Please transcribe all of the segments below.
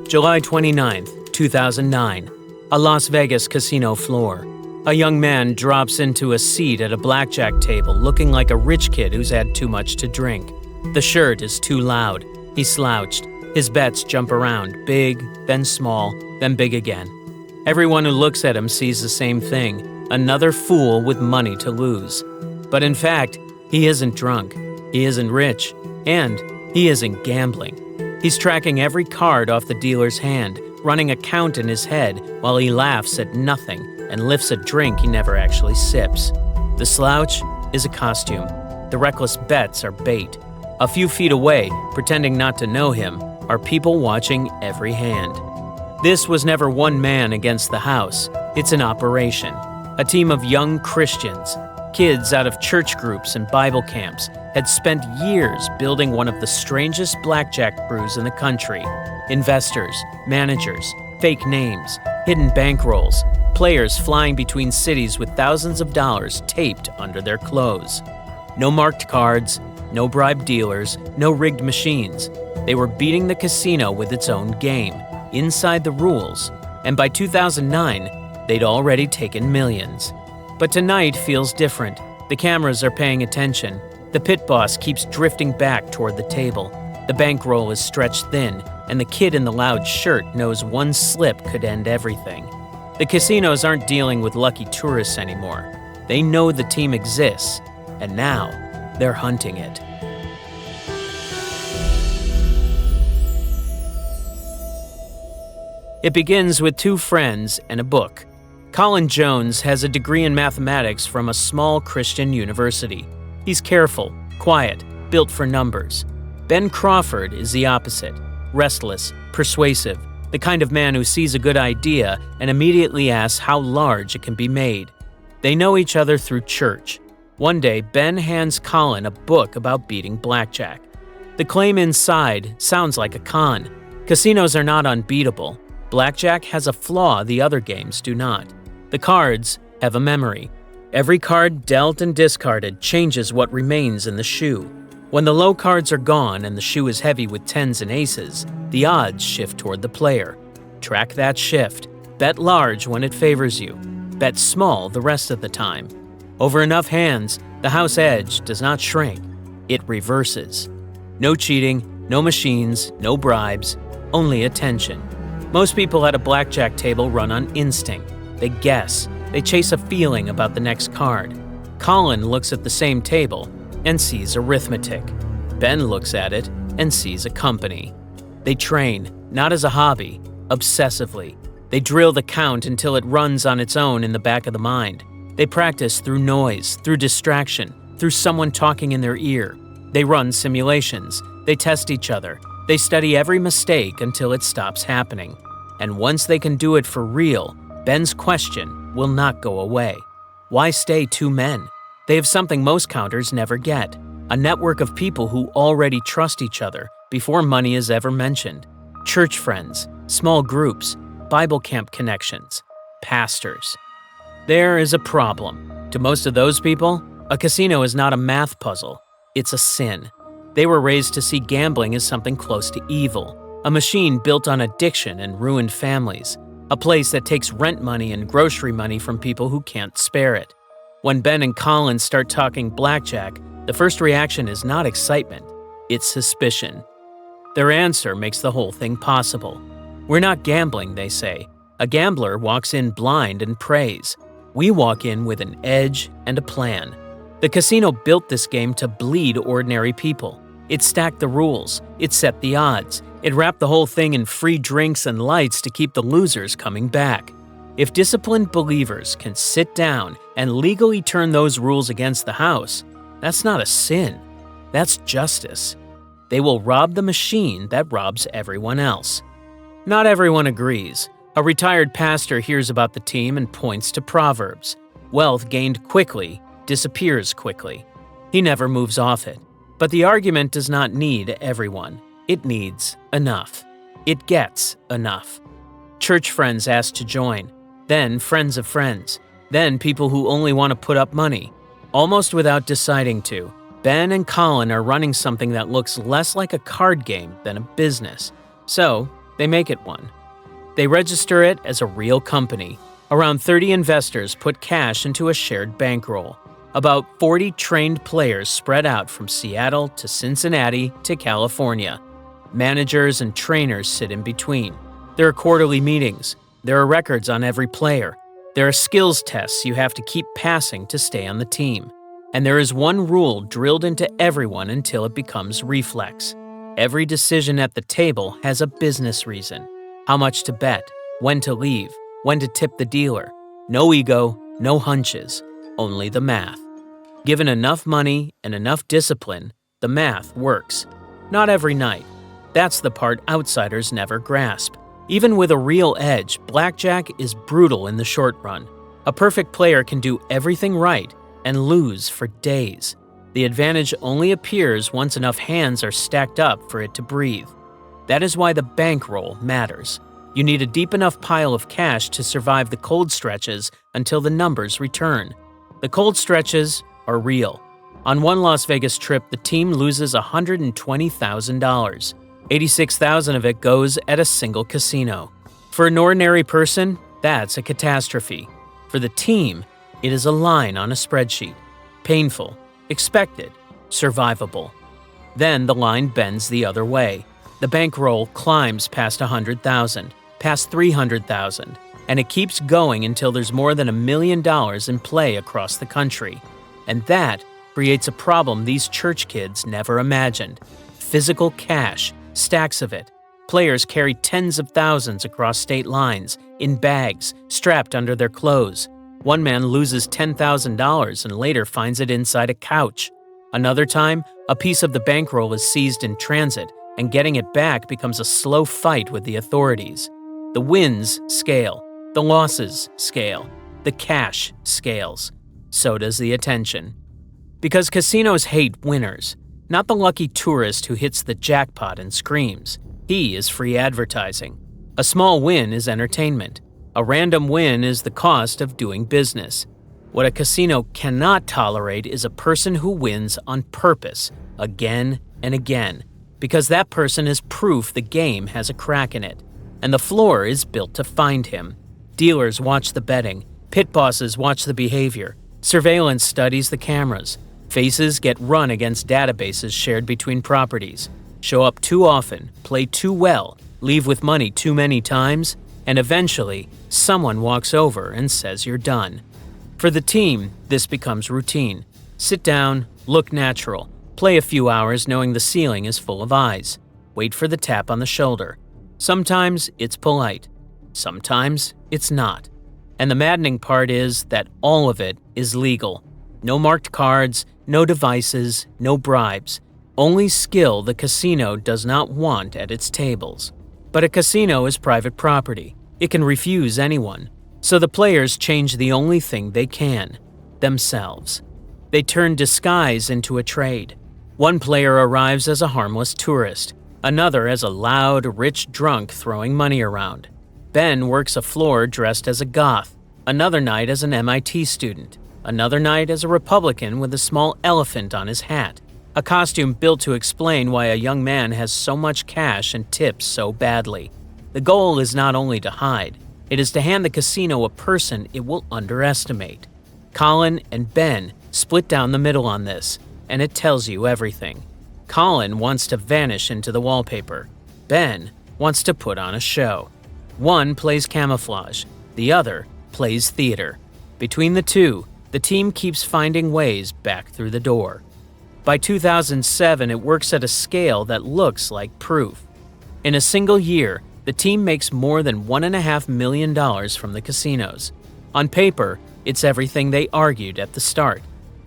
July 29th, 2009. A Las Vegas casino floor. A young man drops into a seat at a blackjack table looking like a rich kid who's had too much to drink. The shirt is too loud. He's slouched. His bets jump around, big, then small, then big again. Everyone who looks at him sees the same thing, another fool with money to lose. But in fact, he isn't drunk, he isn't rich, and he isn't gambling. He's tracking every card off the dealer's hand, running a count in his head while he laughs at nothing and lifts a drink he never actually sips. The slouch is a costume. The reckless bets are bait. A few feet away, pretending not to know him, are people watching every hand. This was never one man against the house. It's an operation. A team of young Christians, kids out of church groups and Bible camps, had spent years building one of the strangest blackjack crews in the country. Investors, managers, fake names, hidden bankrolls, players flying between cities with thousands of dollars taped under their clothes. No marked cards, no bribed dealers, no rigged machines. They were beating the casino with its own game, inside the rules, and by 2009, they'd already taken millions. But tonight feels different. The cameras are paying attention. The pit boss keeps drifting back toward the table. The bankroll is stretched thin, and the kid in the loud shirt knows one slip could end everything. The casinos aren't dealing with lucky tourists anymore. They know the team exists, and now they're hunting it. It begins with two friends and a book. Colin Jones has a degree in mathematics from a small Christian university. He's careful, quiet, built for numbers. Ben Crawford is the opposite, restless, persuasive, the kind of man who sees a good idea and immediately asks how large it can be made. They know each other through church. One day, Ben hands Colin a book about beating blackjack. The claim inside sounds like a con. Casinos are not unbeatable. Blackjack has a flaw the other games do not. The cards have a memory. Every card dealt and discarded changes what remains in the shoe. When the low cards are gone and the shoe is heavy with tens and aces, the odds shift toward the player. Track that shift. Bet large when it favors you. Bet small the rest of the time. Over enough hands, the house edge does not shrink. It reverses. No cheating, no machines, no bribes, only attention. Most people at a blackjack table run on instinct. They guess. They chase a feeling about the next card. Colin looks at the same table and sees arithmetic. Ben looks at it and sees a company. They train, not as a hobby, obsessively. They drill the count until it runs on its own in the back of the mind. They practice through noise, through distraction, through someone talking in their ear. They run simulations. They test each other. They study every mistake until it stops happening. And once they can do it for real, Ben's question will not go away. Why stay two men? They have something most counters never get, a network of people who already trust each other before money is ever mentioned. Church friends, small groups, Bible camp connections, pastors. There is a problem. To most of those people, a casino is not a math puzzle. It's a sin. They were raised to see gambling as something close to evil, a machine built on addiction and ruined families, a place that takes rent money and grocery money from people who can't spare it. When Ben and Colin start talking blackjack, the first reaction is not excitement, it's suspicion. Their answer makes the whole thing possible. We're not gambling, they say. A gambler walks in blind and prays. We walk in with an edge and a plan. The casino built this game to bleed ordinary people. It stacked the rules. It set the odds. It wrapped the whole thing in free drinks and lights to keep the losers coming back. If disciplined believers can sit down and legally turn those rules against the house, that's not a sin. That's justice. They will rob the machine that robs everyone else. Not everyone agrees. A retired pastor hears about the team and points to Proverbs. Wealth gained quickly disappears quickly. He never moves off it. But the argument does not need everyone. It needs enough. It gets enough. Church friends ask to join, then friends of friends, then people who only want to put up money. Almost without deciding to, Ben and Colin are running something that looks less like a card game than a business. So, They make it one. They register it as a real company. Around 30 investors put cash into a shared bankroll. About 40 trained players spread out from Seattle to Cincinnati to California. Managers and trainers sit in between. There are quarterly meetings. There are records on every player. There are skills tests you have to keep passing to stay on the team. And there is one rule drilled into everyone until it becomes reflex. Every decision at the table has a business reason. How much to bet, when to leave, when to tip the dealer. No ego, no hunches, only the math. Given enough money and enough discipline, the math works. Not every night. That's the part outsiders never grasp. Even with a real edge, blackjack is brutal in the short run. A perfect player can do everything right and lose for days. The advantage only appears once enough hands are stacked up for it to breathe. That is why the bankroll matters. You need a deep enough pile of cash to survive the cold stretches until the numbers return. The cold stretches are real. On one Las Vegas trip, the team loses $120,000. $86,000 of it goes at a single casino. For an ordinary person, that's a catastrophe. For the team, it is a line on a spreadsheet. Painful, expected, survivable. Then the line bends the other way. The bankroll climbs past $100,000, past $300,000, and it keeps going until there's more than $1 million in play across the country. And that creates a problem these church kids never imagined. Physical cash, stacks of it. Players carry tens of thousands across state lines, in bags, strapped under their clothes. One man loses $10,000 and later finds it inside a couch. Another time, a piece of the bankroll is seized in transit, and getting it back becomes a slow fight with the authorities. The wins scale, the losses scale, the cash scales. So does the attention. Because casinos hate winners, not the lucky tourist who hits the jackpot and screams. He is free advertising. A small win is entertainment. A random win is the cost of doing business. What a casino cannot tolerate is a person who wins on purpose, again and again, because that person is proof the game has a crack in it, and the floor is built to find him. Dealers watch the betting, pit bosses watch the behavior, surveillance studies the cameras, faces get run against databases shared between properties, show up too often, play too well, leave with money too many times, and eventually, someone walks over and says you're done. For the team, this becomes routine. Sit down, look natural, play a few hours knowing the ceiling is full of eyes. Wait for the tap on the shoulder. Sometimes it's polite. Sometimes it's not. And the maddening part is that all of it is legal. No marked cards, no devices, no bribes. Only skill the casino does not want at its tables. But a casino is private property. It can refuse anyone. So the players change the only thing they can, themselves. They turn disguise into a trade. One player arrives as a harmless tourist, another as a loud, rich drunk throwing money around. Ben works a floor dressed as a goth, another night as an MIT student, another night as a Republican with a small elephant on his hat, a costume built to explain why a young man has so much cash and tips so badly. The goal is not only to hide, it is to hand the casino a person it will underestimate. Colin and Ben split down the middle on this, and it tells you everything. Colin wants to vanish into the wallpaper. Ben wants to put on a show. One plays camouflage, the other plays theater. Between the two, the team keeps finding ways back through the door. By 2007, it works at a scale that looks like proof. In a single year, the team makes more than $1.5 million from the casinos. On paper, it's everything they argued at the start.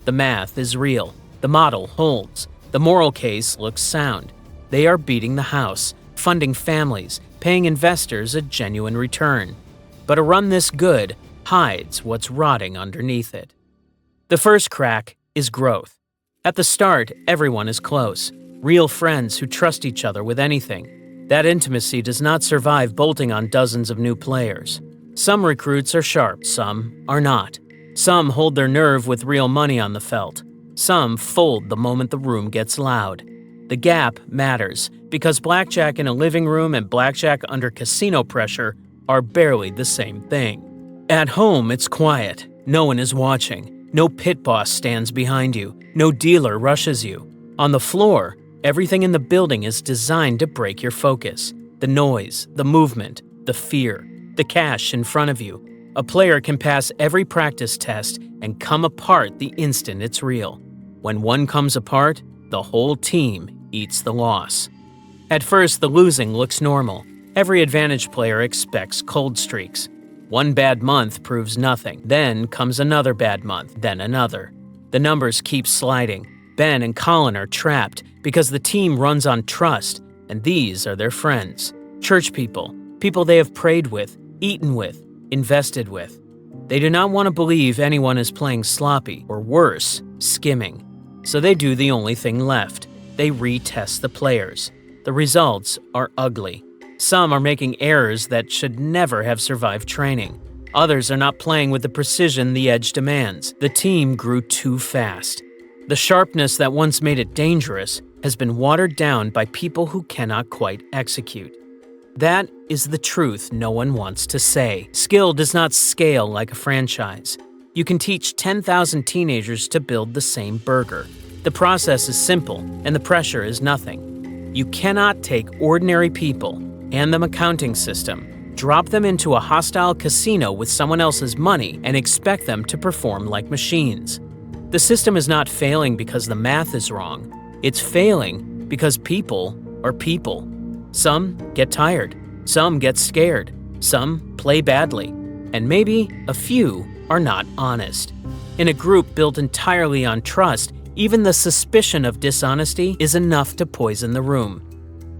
The math is real. The model holds. The moral case looks sound. They are beating the house, funding families, paying investors a genuine return. But a run this good hides what's rotting underneath it. The first crack is growth. At the start, everyone is close, real friends who trust each other with anything. That intimacy does not survive bolting on dozens of new players. Some recruits are sharp, some are not. Some hold their nerve with real money on the felt. Some fold the moment the room gets loud. The gap matters because blackjack in a living room and blackjack under casino pressure are barely the same thing. At home, it's quiet. No one is watching. No pit boss stands behind you. No dealer rushes you. On the floor, everything in the building is designed to break your focus. The noise, the movement, the fear, the cash in front of you. A player can pass every practice test and come apart the instant it's real. When one comes apart, the whole team eats the loss. At first, the losing looks normal. Every advantage player expects cold streaks. One bad month proves nothing. Then comes another bad month, then another. The numbers keep sliding. Ben and Colin are trapped because the team runs on trust, and these are their friends. Church people, people they have prayed with, eaten with, invested with. They do not want to believe anyone is playing sloppy, or worse, skimming. So they do the only thing left. They retest the players. The results are ugly. Some are making errors that should never have survived training. Others are not playing with the precision the edge demands. The team grew too fast. The sharpness that once made it dangerous has been watered down by people who cannot quite execute. That is the truth no one wants to say. Skill does not scale like a franchise. You can teach 10,000 teenagers to build the same burger. The process is simple, and the pressure is nothing. You cannot take ordinary people, hand them a counting system, drop them into a hostile casino with someone else's money, and expect them to perform like machines. The system is not failing because the math is wrong. It's failing because people are people. Some get tired, some get scared, some play badly, and maybe a few are not honest. In a group built entirely on trust, even the suspicion of dishonesty is enough to poison the room.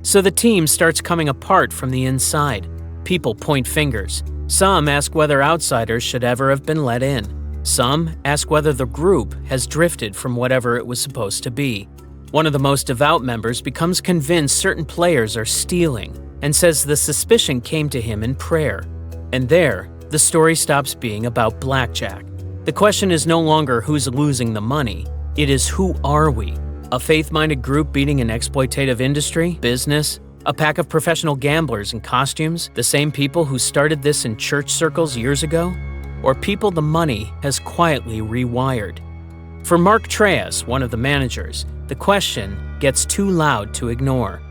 So the team starts coming apart from the inside. People point fingers. Some ask whether outsiders should ever have been let in. Some ask whether the group has drifted from whatever it was supposed to be. One of the most devout members becomes convinced certain players are stealing and says the suspicion came to him in prayer. And there, the story stops being about blackjack. The question is no longer who's losing the money. It is who are we? A faith-minded group beating an exploitative industry, business, a pack of professional gamblers in costumes, the same people who started this in church circles years ago? Or people the money has quietly rewired? For Mark Treyas, one of the managers, the question gets too loud to ignore.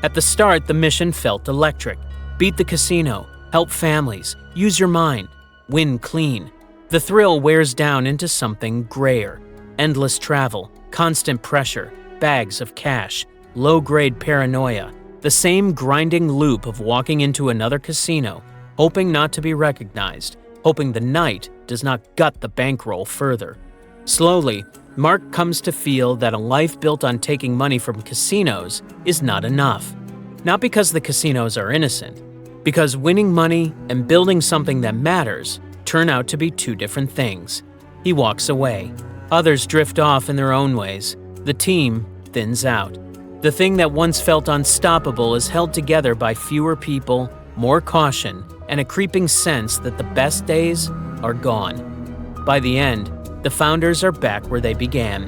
At the start, the mission felt electric. Beat the casino, help families, use your mind, win clean. The thrill wears down into something grayer. Endless travel, constant pressure, bags of cash, low-grade paranoia, the same grinding loop of walking into another casino, hoping not to be recognized, hoping the night does not gut the bankroll further. Slowly, Mark comes to feel that a life built on taking money from casinos is not enough. Not because the casinos are innocent, because winning money and building something that matters turn out to be two different things. He walks away. Others drift off in their own ways. The team thins out. The thing that once felt unstoppable is held together by fewer people, more caution, and a creeping sense that the best days are gone. By the end, the founders are back where they began,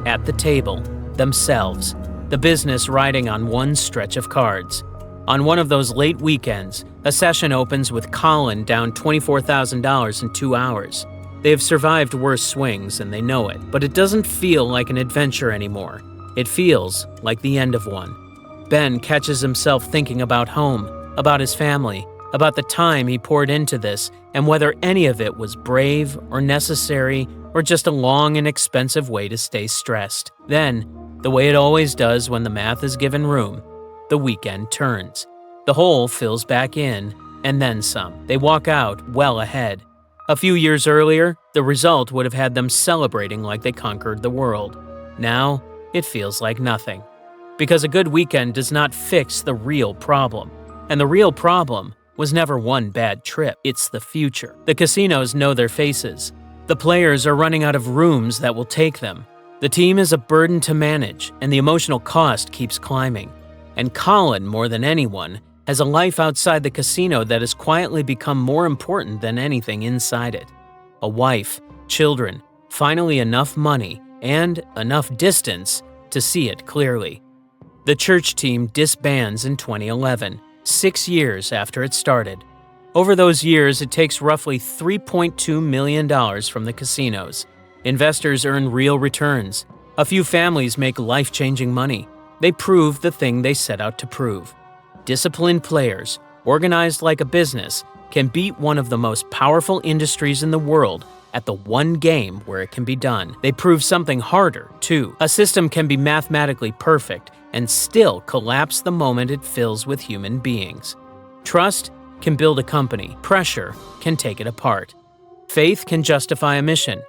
at the table, themselves, the business riding on one stretch of cards. On one of those late weekends, a session opens with Colin down $24,000 in 2 hours. They have survived worse swings and they know it, but it doesn't feel like an adventure anymore. It feels like the end of one. Ben catches himself thinking about home, about his family, about the time he poured into this, and whether any of it was brave or necessary or just a long and expensive way to stay stressed. Then, the way it always does when the math is given room, the weekend turns. The hole fills back in, and then some. They walk out well ahead. A few years earlier, the result would have had them celebrating like they conquered the world. Now, it feels like nothing. Because a good weekend does not fix the real problem. And the real problem was never one bad trip, it's the future. The casinos know their faces. The players are running out of rooms that will take them. The team is a burden to manage, and the emotional cost keeps climbing. And Colin, more than anyone, has a life outside the casino that has quietly become more important than anything inside it. A wife, children, finally enough money, and enough distance to see it clearly. The church team disbands in 2011, 6 years after it started. Over those years, it takes roughly $3.2 million from the casinos. Investors earn real returns. A few families make life-changing money. They prove the thing they set out to prove. Disciplined players, organized like a business, can beat one of the most powerful industries in the world at the one game where it can be done. They prove something harder, too. A system can be mathematically perfect and still collapse the moment it fills with human beings. Trust can build a company. Pressure can take it apart. Faith can justify a mission.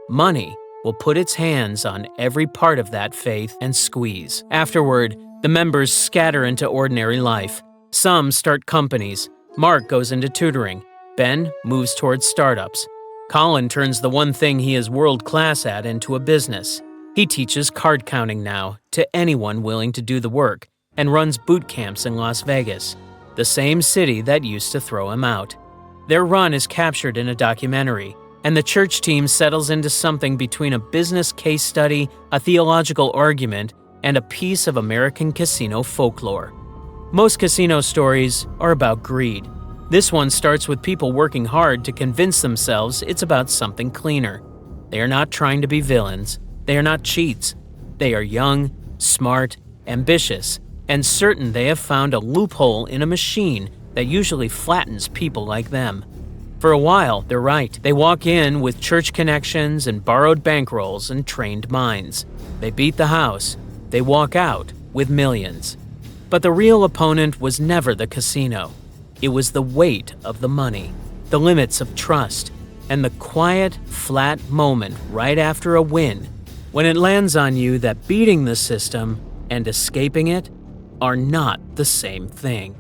Money will put its hands on every part of that faith and squeeze. Afterward, the members scatter into ordinary life. Some start companies. Mark goes into tutoring. Ben moves towards startups. Colin turns the one thing he is world-class at into a business. He teaches card counting now to anyone willing to do the work and runs boot camps in Las Vegas, the same city that used to throw him out. Their run is captured in a documentary, and the church team settles into something between a business case study, a theological argument, and a piece of American casino folklore. Most casino stories are about greed. This one starts with people working hard to convince themselves it's about something cleaner. They are not trying to be villains. They are not cheats. They are young, smart, ambitious, and certain they have found a loophole in a machine that usually flattens people like them. For a while, they're right. They walk in with church connections and borrowed bankrolls and trained minds. They beat the house. They walk out with millions. But the real opponent was never the casino. It was the weight of the money, the limits of trust, and the quiet, flat moment right after a win, when it lands on you that beating the system and escaping it are not the same thing.